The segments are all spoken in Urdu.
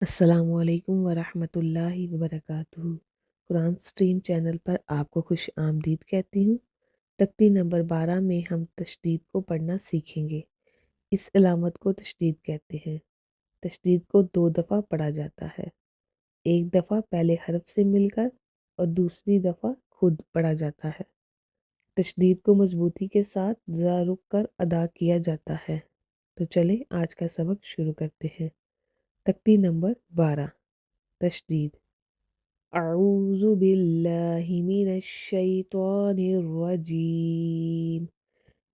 السلام علیکم ورحمۃ اللہ وبرکاتہ۔ قرآن سٹریم چینل پر آپ کو خوش آمدید کہتی ہوں۔ تختی نمبر 12 میں ہم تشدید کو پڑھنا سیکھیں گے۔ اس علامت کو تشدید کہتے ہیں۔ تشدید کو 2 دفعہ پڑھا جاتا ہے، ایک دفعہ پہلے حرف سے مل کر اور دوسری دفعہ خود پڑھا جاتا ہے۔ تشدید کو مضبوطی کے ساتھ ذرا رک کر ادا کیا جاتا ہے۔ تو چلیں آج کا سبق شروع کرتے ہیں۔ تختی نمبر 12، تشدید۔ اعوذ باللہ من الشیطان الرجیم،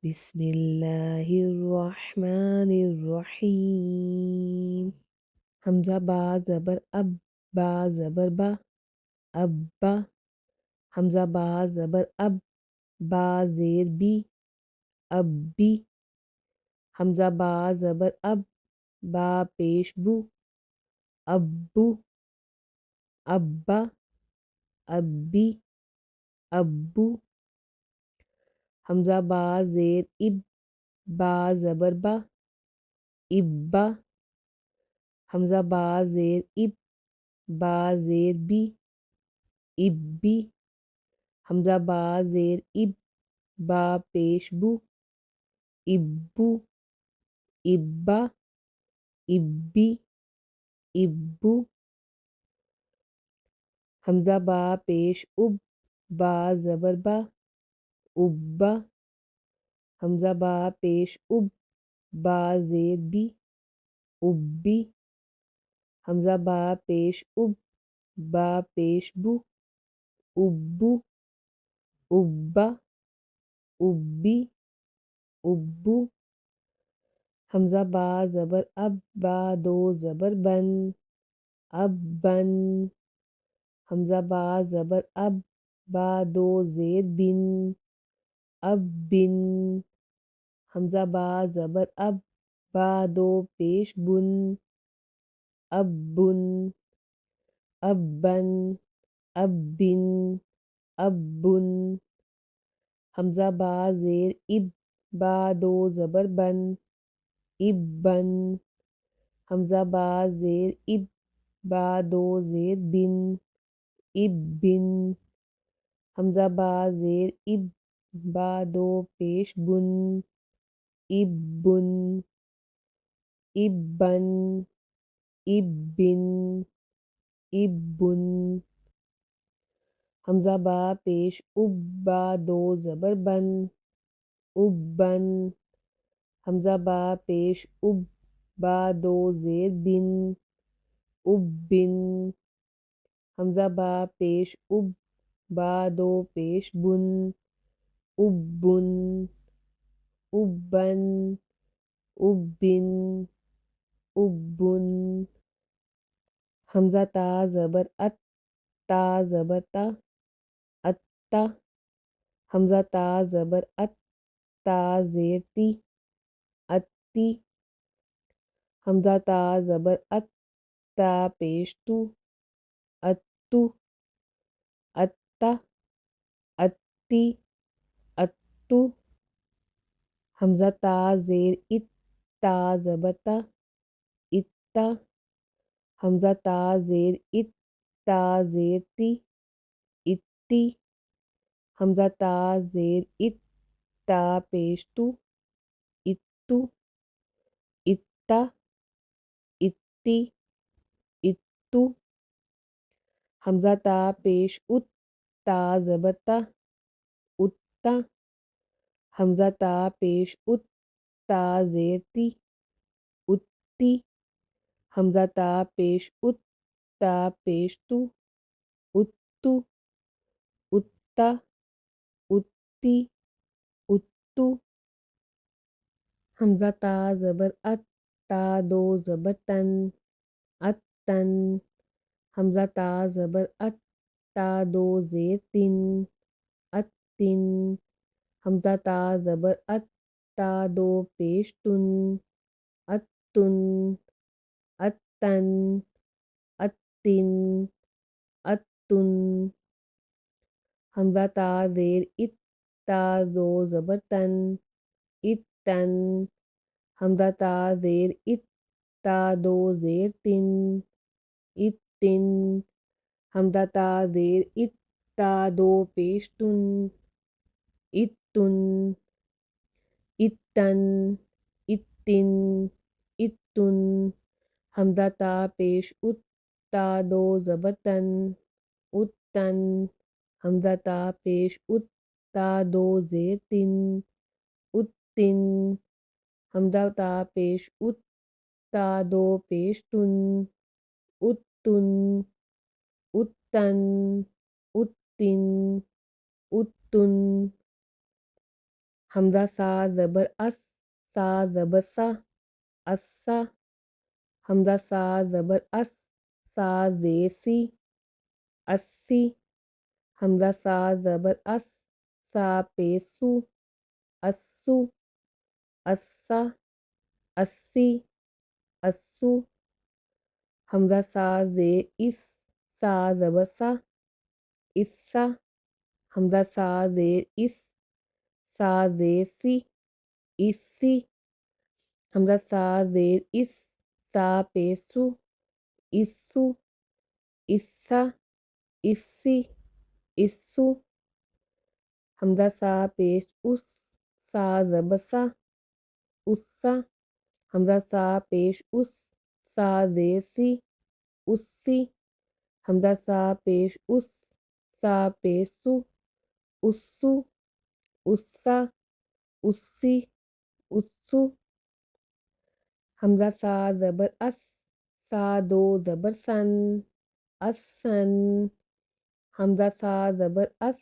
بسم اللہ الرحمن الرحیم۔ حمزہ با زبر اب، با زبر با، ابا۔ حمزہ با زبر اب، با زیر بی، ابی۔ حمزہ با زبر اب، با پیش بو، ابو۔ ابا، ابی، ابو۔ حمزہ با زیر اب، با زبر با، ابا۔ حمزہ با زیر اب، با زیر بی، ابی۔ حمزہ با زیر اب، با پیش بو، ابو۔ ابا، ابی، ابو۔ حمزہ با پیش اب، با زبر با، ابا۔ حمزہ با پیش اب، با زیر بی، ابی۔ حمزہ با پیش اب، با پیش بو، ابو۔ ابا، ابی، ابو۔ حمزہ با زبر اب، با دو زبر بن، ابن۔ حمزہ با زبر اب، با دو زیر بن، ابن۔ حمزہ با زبر اب، با دو پیش بن، ابن۔ ابن، ابن، ابن۔ حمزہ با زیر اب، با دو زبر بن، ابن۔ حمزہ با زیر اب، با دو زیر بن، ابن۔ حمزہ با زیر اب، با دو پیش بن، ابن۔ ابن، ابن، ابن۔ حمزہ با پیش اب، با دو زبر بن، ابن۔ حمزہ با پیش اب، با دو زیر بن، ابن۔ حمزہ با پیش اب، با دو پیش بن، ابن۔ ابن، ابن، ابن۔ حمزہ تا زبر ات، تا زبر تا، اتا۔ حمزہ تا زبر ات، تا زیر تی، اتی۔ حمزہ تا زبر ات، تا پیش تو، اتو۔ اتا، اتی، اتو۔ حمزہ تا زیر ات، تا زبر تا، اتا۔ حمزہ تا زیر ات، تا زیر تی، اتی۔ حمزہ تا زیر ات، تا پیش تو، اتو۔ اتا، اتی، اتو۔ حمزہ تا پیش ات، تا زبر تا، اتا۔ حمزہ تا پیش ات، تا زیر تی، اتی۔ حمزہ تا پیش ات، تا پیش تو، اتو۔ اتا، اتی، اتو۔ حمزہ تا زبر ات، تا دو زبر تن، اتن۔ حمزہ تا زبر ات، تا دو زیر تن، اتن۔ حمزہ تا زبر ات، تا دو پیش تن، اتن۔ اتن، اتن، اتن۔ حمزہ تا زیر ات، تا دو زبر تن، اتن۔ حمزہ تا زیر ات، تا دو زیر تن، اتن، حمزہ تا زیر ات، تا دو پیش تن، اتن، اتن، اتن، اتن، حمزہ تا پیش ات، تا دو زبر تن، اتن، حمزہ تا پیش ات، تا دو زیر تن، اتن، حمزہ تا پیش ات، تا دو پیش تن، اتن، اتن، اتن، اتن، حمزہ سا زبر اس، سا زبر سا، اسا، حمزہ سا زبر اس، سا زیر سی، اسی، حمزہ سا زبر اس، سا پیش سو، اسو، اسا، اسی، اسو، حمزہ سا زیر اس، سا زبر سا، اسا، حمزہ سا زیر اس، سا زیر سی، اسی، حمزہ سا زیر اس، سا پیش سو، اسو، اسا، اسی، اسو، حمزہ سا پیش اس، سا زبر سا، اسا، حمزہ سا پیش اس، سا زیر سی، اسی، حمزہ سا پیش اس، سا پیش سو، اسو، اسا، اسی، اسو، حمزہ سا زبر اس، سا دو زبر سن، اسن، حمزہ سا زبر اس،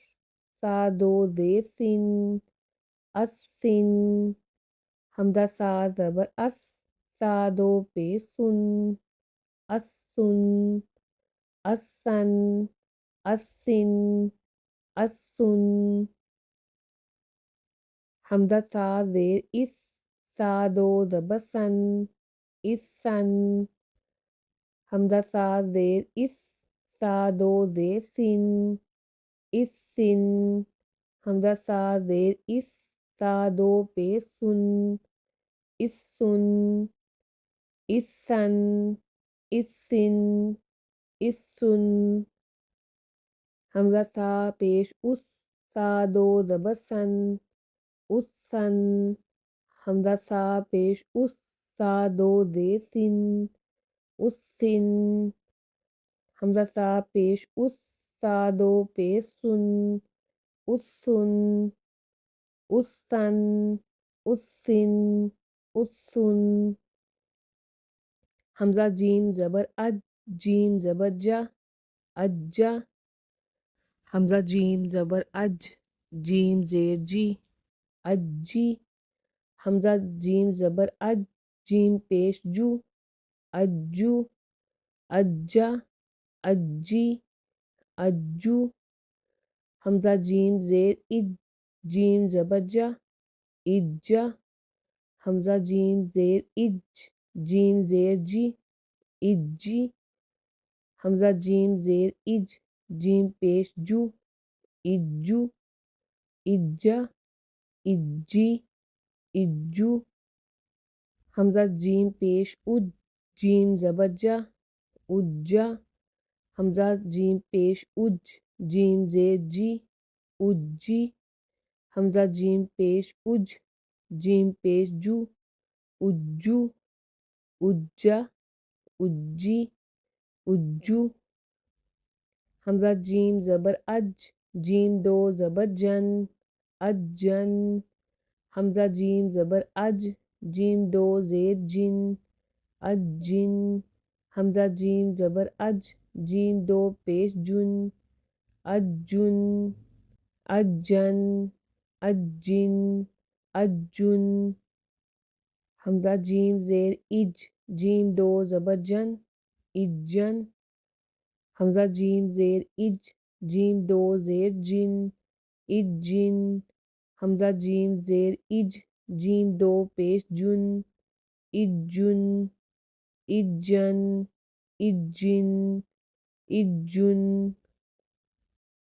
سا دو زیر سن، اسن، حمزہ سا زبر اس، سا دو پیش سن، اسن، اسن، اسن، اسن، حمزہ سا زیر اس، سا دو زبر سن، اسن، حمزہ سا زیر اس، سا دو زیر سن، اسن، حمزہ سا زیر اس، سا دو پیش سن، اسن، اسن، اسن، اسن، حمزہ سا پیش اس، سا دو زبر سن، اسن، حمزہ سا پیش اس، سا دو زیر سن، اسن، حمزہ سا پیش اس، سا دو پیش سن، اسن، اسن، اسن، اسن، حمزہ جیم زبر اج، جیم زبر جا، اجا، حمزہ جیم زبر اج، جیم زیر جی، اجی، حمزہ جیم زبر اج، جیم پیش جو، اجو، اجا، اجی، اجو، حمزہ جیم زیر اج، جیم زبر جا، اجا، حمزہ جیم زیر اج، جیم زیر جی، اجی، حمزہ جیم زیر اج، جیم پیش جو، اجو، اجا، اجی، اجو، حمزہ جیم پیش اج، جیم زبر جا، اجا، حمزہ جیم پیش اج، جیم زیر جی، اجی، حمزہ جیم پیش اج، جیم پیش جو، اجو، اجا، اجی، اجو، حمزہ جیم زبر اج، جیم دو زبر جن، اجن، حمزہ جیم زبر اج، جیم دو زیر جن، اجن، حمزہ جیم زبر اج، جیم دو پیش جن، اجن، اجن، اجن، اجن، حمزہ جیم زیر اج، جیم دو زبر جن، اجن، حمزہ جیم زیر اج، جیم دو زیر جن، اجن، حمزہ جیم زیر اج، جیم دو پیش جن، اجن، اجن، اجن، اجن،